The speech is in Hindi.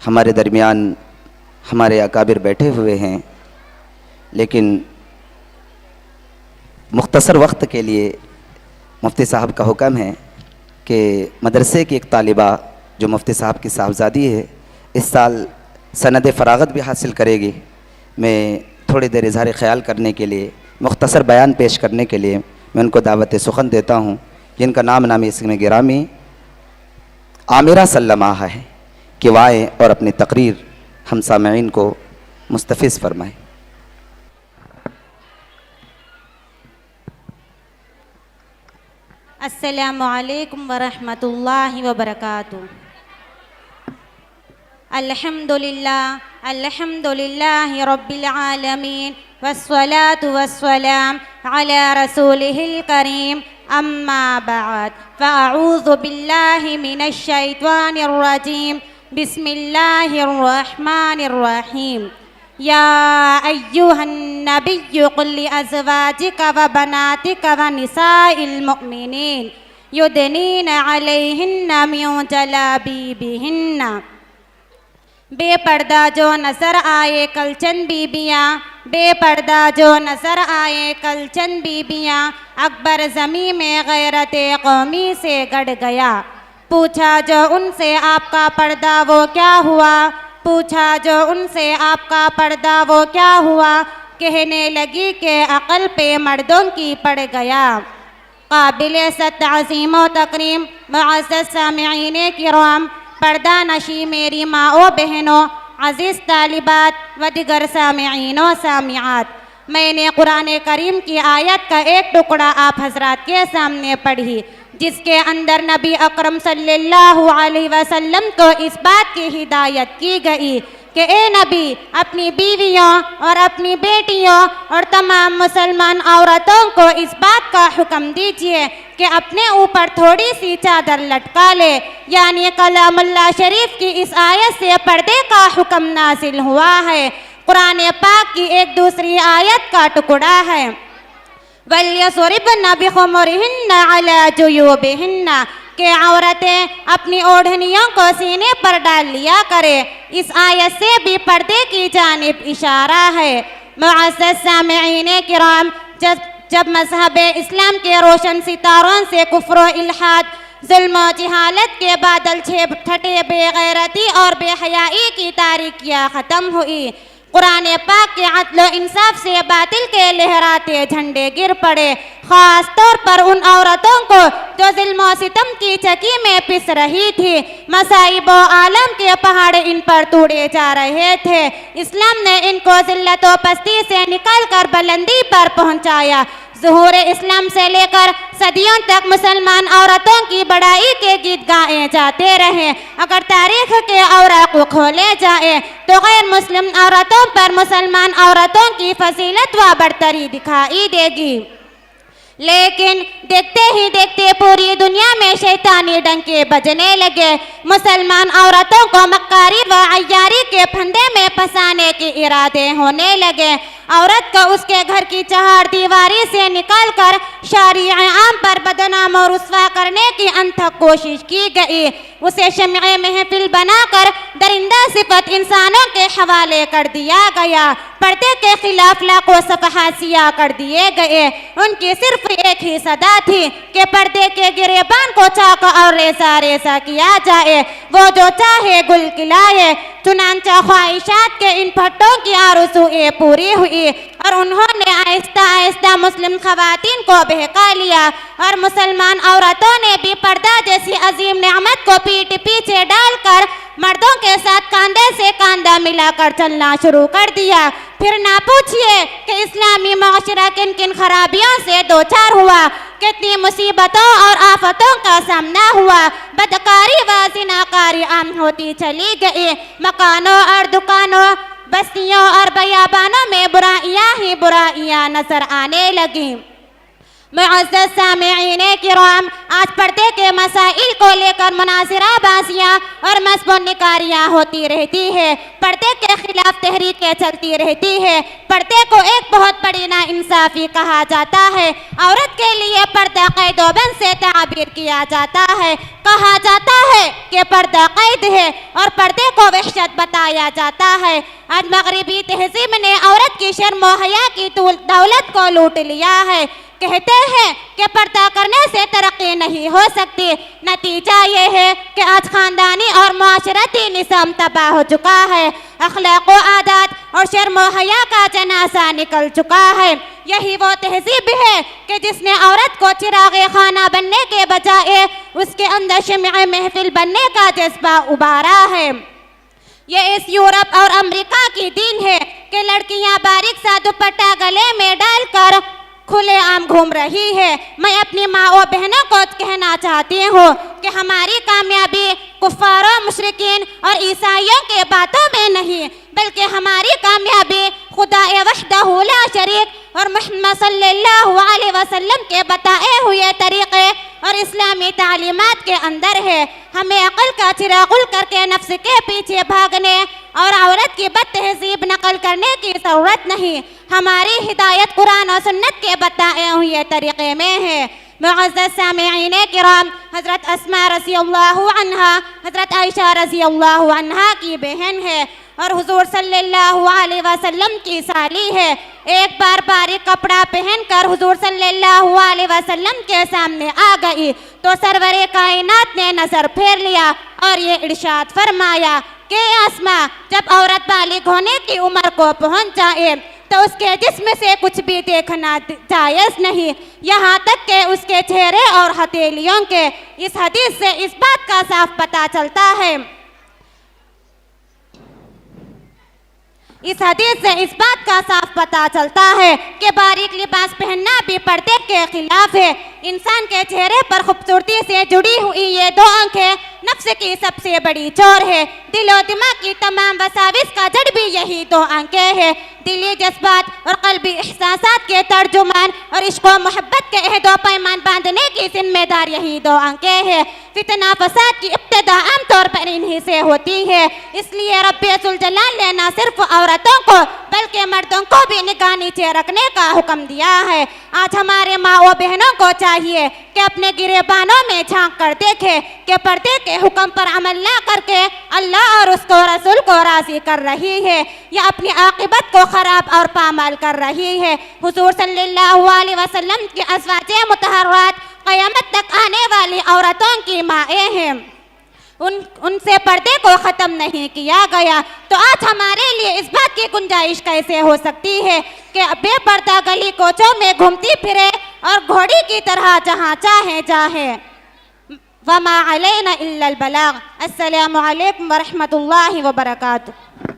हमारे दरमियान हमारे अकाबिर बैठे हुए हैं, लेकिन मुख्तसर वक्त के लिए मुफ्ती साहब का हुक्म है कि मदरसे की एक तालिबा जो मुफ्ती साहब की साहबजादी है, इस साल सनद फ़रागत भी हासिल करेगी। मैं थोड़ी देर इज़हार ख़याल करने के लिए, मुख्तसर बयान पेश करने के लिए मैं उनको दावत सुखन देता हूँ, जिनका नाम नाम इसमें गिरामी आमिरा सल्लमा है, कि वो आएँ और अपनी तकरीर हम सामईन को मुस्तफ़िज़ फरमाएँ। अस्सलामु अलैकुम वरहमतुल्लाहि वबरकातुहू। अल्हम्दुलिल्लाहि रब्बिल आलमीन वस्सलातु वस्सलाम अला रसूलिहिल करीम, अम्मा बाद, फ़अऊज़ु बिल्लाहि मिनश शैतानिर रजीम, बिस्मिल्लाहिर रहमानिर रहीम। या अय्युहन नबिय्यु कुल लिअज़वाजिका व बनातिका व निसाइल मुअ्मिनीन युदनीना अलैहिन्ना मिन जलाबीबिहिन्ना। बेपर्दा जो नज़र आए कल चंद बीबियाँ, बेपर्दा जो नज़र आए कल चंद बीबियाँ, अकबर ज़मीं में गैरते कौमी से गड़ गया। पूछा जो उनसे आपका पर्दा वो क्या हुआ, पूछा जो उनसे आपका पर्दा वो क्या हुआ, कहने लगी कि अक़ल पे मर्दों की पड़ गया। काबिल तअज़ीम व तकरीम मुअज़्ज़ज़ सामिईन किराम, पर्दा नशी मेरी माओ बहनों, अज़ीज़ तालिबात व दिगर सामिईन व सामिआत, मैंने कुरान करीम की आयत का एक टुकड़ा आप हज़रात के सामने पढ़ी, जिसके अंदर नबी अकरम सल्लल्लाहु अलैहि वसल्लम को इस बात की हिदायत की गई कि ए नबी, अपनी बीवियों और अपनी बेटियों और तमाम मुसलमान औरतों को इस बात का हुक्म दीजिए कि अपने ऊपर थोड़ी सी चादर लटका ले। यानी कलामुल्लाह शरीफ की इस आयत से पर्दे का हुक्म नाजिल हुआ है। कुरान पाक की एक दूसरी आयत का टुकड़ा है, वल्यज़रिबन बिखुमुरिहिन्ना अला जुयूबिहिन्ना, के औरतें अपनी ओढ़नियों को सीने पर डाल लिया करें। इस आयत से भी पर्दे की जानिब इशारा है। मुअज़्ज़ज़ सामिईन किराम, जब मज़हब इस्लाम के रोशन सितारों से कुफ्र इल्हाद, जुल्म व जहालत के बादल छटे, बेगैरती और बेहयाई की तारीकियाँ ख़त्म हुई, कुरान पाक के अदल व इंसाफ से बातिल के लहराते झंडे गिर पड़े, ख़ास तौर पर उन औरतों को जो ज़ुल्म व सितम की चकी में पिस रही थी। मसाइब व आलम के पहाड़ इन पर तोड़े जा रहे थे। इस्लाम ने इनको ज़िल्लत व पस्ती से निकाल कर बुलंदी पर पहुँचाया। ज़ुहूर इस्लाम से लेकर सदियों तक मुसलमान औरतों की बड़ाई के गीत गाए जाते रहे। अगर तारीख़ के औराक़ को खोले जाए तो गैर मुस्लिम औरतों पर मुसलमान औरतों की फजीलत व बरतरी दिखाई देगी। लेकिन देखते ही देखते पूरी दुनिया में शैतानी डंके बजने लगे। मुसलमान औरतों को मक्कारी व अय्यारी के फंदे में फंसाने के इरादे होने लगे। औरत को उसके घर की चहार दीवारी से निकालकर शरीअ आम पर बदनाम और रुस्वा करने की अनथक कोशिश की गई। उसे शम्ए महफिल बनाकर दरिंदा सिफत इंसानों के हवाले कर दिया गया। पर्दे के खिलाफ लाखों सफ़हात सिया कर दिए गए। उनकी सिर्फ एक ही सदा थी कि पर्दे के गिरेबान को चाक और रेसा रेसा किया जाए, वो जो चाहे गुल खिलाए। चुनांचा ख्वाहिशात के इन फट्टों की आरज़ुएं पूरी हुई और उन्होंने आहिस्ता आहिस्ता मुस्लिम खवातीन को बहका लिया और मुसलमान औरतों ने भी पर्दा जैसी अजीम नेमत को पीठ पीछे डालकर मर्दों के साथ कांधे से कांधा मिलाकर चलना शुरू कर दिया। फिर ना पूछिए कि इस्लामी माशरा किन किन खराबियों से दो चार हुआ, कितनी मुसीबतों और आफतों का सामना हुआ। बदकारी व ज़िनाकारी आम होती चली गई। मकानों और दुकानों, बस्तियों और बयाबानों में बुराइयां ही बुराइयां नजर आने लगी। मुअज़्ज़ज़ सामिईन किराम, आज पर्दे के मसाइल को लेकर मुनाज़िरा बाजियाँ और मज़मून निकारियाँ होती रहती है। पर्दे के खिलाफ तहरीकें चलती रहती है। पर्दे को एक बहुत बड़ी नाइंसाफ़ी कहा जाता है। औरत के लिए पर्दा कैद-ओ-बंद से ताबीर किया जाता है। कहा जाता है कि पर्दा कैद है और पर्दे को वहशत बताया जाता है। आज मगरिबी तहज़ीब ने औरत की शर्म व हया की दौलत को लूट लिया है। कहते हैं कि पर्दा करने से तरक्की नहीं हो सकती। नतीजा ये है कि आज ख़ानदानी और माशरती निज़ाम तबाह हो चुका है। अखलाक व आदात और शर्म व हया का जनाजा निकल चुका है। यही वो तहज़ीब है कि जिसने औरत को चिरागे खाना बनने के बजाय उसके अंदर शम्अ महफिल बनने का जज्बा उबारा है। ये इस यूरोप और अमेरिका की दीन है कि लड़कियां बारीक सा दुपट्टा गले में डालकर खुलेआम घूम रही है। मैं अपनी माँ और बहनों को कहना चाहती हूँ कि हमारी कामयाबी कुफ्फारों, मुशरिकीन और ईसाइयों के बातों में नहीं, बल्कि हमारी कामयाबी खुदा वहदहू ला शरीक और मुहम्मद सल्लल्लाहु अलैहि वसल्लम के बताए हुए तरीक़े और इस्लामी तालीमात के अंदर है। हमें अक़ल का चिराग़ुल करके नफ्स के पीछे भागने और औरत की बद तहज़ीब नकल करने की ज़रूरत नहीं। हमारी हिदायत कुरान और सुन्नत के बताए हुए तरीक़े में है। मुअज़्ज़ज़ सामिईन किराम, हज़रत अस्मा रज़ियल्लाहु अन्हा हज़रत आयशा रज़ियल्लाहु अन्हा की बहन है और हुज़ूर सल्लल्लाहु अलैहि वसल्लम की साली है। एक बार बारीक कपड़ा पहनकर हुज़ूर सल्लल्लाहु अलैहि वसल्लम के सामने आ गई तो सरवरे कायनात ने नज़र फेर लिया और ये इरशाद फरमाया कि अस्मा, जब औरत बालिग होने की उम्र को पहुँच जाए तो उसके जिस्म से कुछ भी देखना जायज़ नहीं, यहाँ तक कि उसके चेहरे और हथेलियों के। इस हदीस से इस बात का साफ पता चलता है कि बारीक लिबास पहनना भी पर्दे के खिलाफ है। इंसान के चेहरे पर खूबसूरती से जुड़ी हुई ये दो आंखें नफ्स की सबसे बड़ी चोर है। दिल और दिमाग की तमाम वसाविस का जड़ भी यही दो आंखें हैं। दिली जज्बात और क़ल्बी एहसासात के तर्जुमान और इश्क़ व मोहब्बत के अहद व पैमान बांधने की जिम्मेदार यही दो आंखें हैं। फितना फसाद की इब्तिदा आम तौर पर इन्हीं से होती है। इसलिए रब्बे ज़ुल जलाल ने न सिर्फ औरतों को बल्कि मर्दों को भी निगाह नीचे रखने का हुक्म दिया है। आज हमारे माँ व बहनों को चाहिए कि अपने गिरेबानों में झांक कर देखें कि पर्दे के हुक्म पर अमल न करके अल्लाह और उसको रसूल को राज़ी कर रही है या अपनी आक़िबत को ख़राब और पामाल कर रही है। हुज़ूर सल्लल्लाहु अलैहि वसल्लम की अज़वाजे मुतहर्रात क़यामत तक आने वाली औरतों की माएँ हैं। उनसे पर्दे को ख़त्म नहीं किया गया तो आज हमारे लिए इस बात की गुंजाइश कैसे हो सकती है कि बेपर्दा गली कोचों में घूमती फिरे और घोड़ी की तरह जहाँ चाहे जाए। वमा अलैना इल्लल बलाग। अस्सलामु अलैकुम व रहमतुल्लाहि व बरकातुहू।